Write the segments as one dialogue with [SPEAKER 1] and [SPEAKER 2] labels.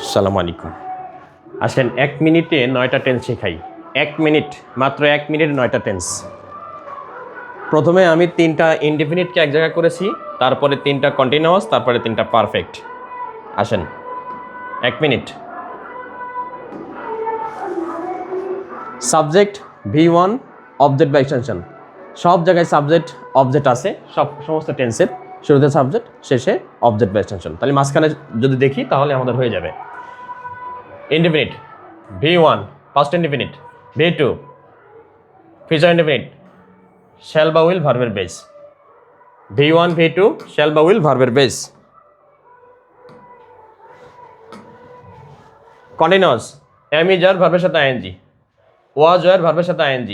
[SPEAKER 1] আসসালামু আলাইকুম। আসেন 1 মিনিটে 9টা টেন্স শেখাই। 1 মিনিট, মাত্র 1 মিনিটে 9টা টেন্স। প্রথমে আমি 3টা ইনডেফিনিটকে এক জায়গায় করেছি, তারপরে 3টা কন্টিনিউয়াস, তারপরে 3টা পারফেক্ট। আসেন 1 মিনিট। সাবজেক্ট V1, অবজেক্ট বা এক্সটেনশন। সব জায়গায় সাবজেক্ট অবজেক্ট আছে, সমস্ত টেন্সের শুরুতে সাবজেক্ট, শেষে অবজেক্ট বা এক্সটেনশন। তাহলে মাঝখানে যদি দেখি তাহলে আমাদের হয়ে যাবে। Indefinite V1 past indefinite, V2 future indefinite, shall বা will ভার্বের বেস। V1 V2 shall বা will ভার্বের base. Continuous am is are ভার্বের সাথে ing, was were ভার্বের সাথে ing,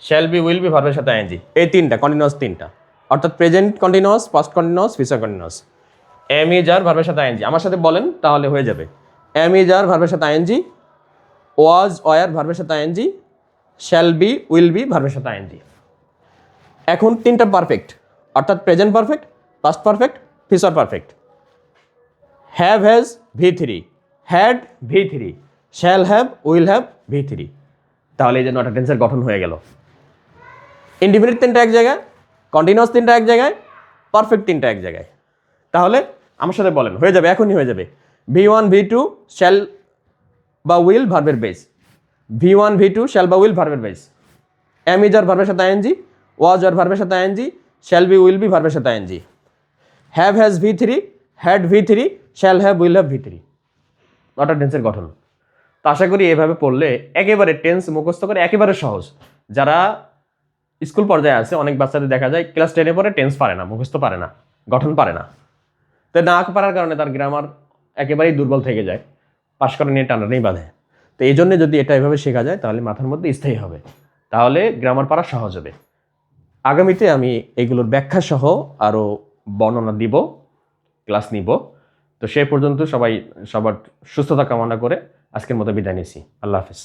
[SPEAKER 1] shall be will be ভার্বের সাথে ing। এই তিনটা কন্টিনিউয়াস, তিনটা অর্থাৎ present continuous, past continuous, future continuous. am is are ভার্বের সাথে ing, আমার সাথে বলেন তাহলে হয়ে যাবে। am is are ভার্বের সাথে ing, was were ভার্বের সাথে ing, shall be will be ভার্বের সাথে ing। এখন তিনটা পারফেক্ট, অর্থাৎ present perfect, past perfect, future perfect. Have has V3, had V3, shall have, will have V3। তাহলে এই যে 9টা টেন্সের গঠন হয়ে গেল। ইনডিফিনিট 3টা এক জায়গায়, কন্টিনিউয়াস 3টা এক জায়গায়, পারফেক্ট 3টা এক জায়গায়। তাহলে আমার সাথে বলেন, হয়ে যাবে, এখনই হয়ে যাবে। V1 V2 শ্যাল বা উইল ভার্বের বেস। V1 V2 শ্যাল বা উইল ভার্বের বেস। am is are ভার্বের সাথে ing, was are ভার্বের সাথে ing, shall be will be ভার্বের সাথে ing, have has V3, had V3, shall have will have V3। 9টা টেন্সের গঠন। তো আশা করি এভাবে পড়লে একেবারে টেন্স মুখস্থ করে একেবারে সহজ। যারা স্কুল পর্যায়ে আছে, অনেক বাচ্চাদের দেখা যায় ক্লাস 10-এ পরে টেন্স পারে না, মুখস্থ পারে না, গঠন পারে না। তো না পারার কারণে তার গ্রামার একেবারেই দুর্বল থেকে যায়, পাশ করা নিয়ে টানাটানি বাঁধে। তো এই জন্য যদি এটা এভাবে শেখা যায় তাহলে মাথার মধ্যে স্থায়ী হবে, তাহলে গ্রামার পারা সহজ হবে। আগামীতে আমি এগুলোর ব্যাখ্যা সহ আরও বর্ণনা দিব, ক্লাস নিব। তো সে পর্যন্ত সবার সুস্থতা কামনা করে আজকের মতো বিদায় নিচ্ছি। আল্লাহ হাফেজ।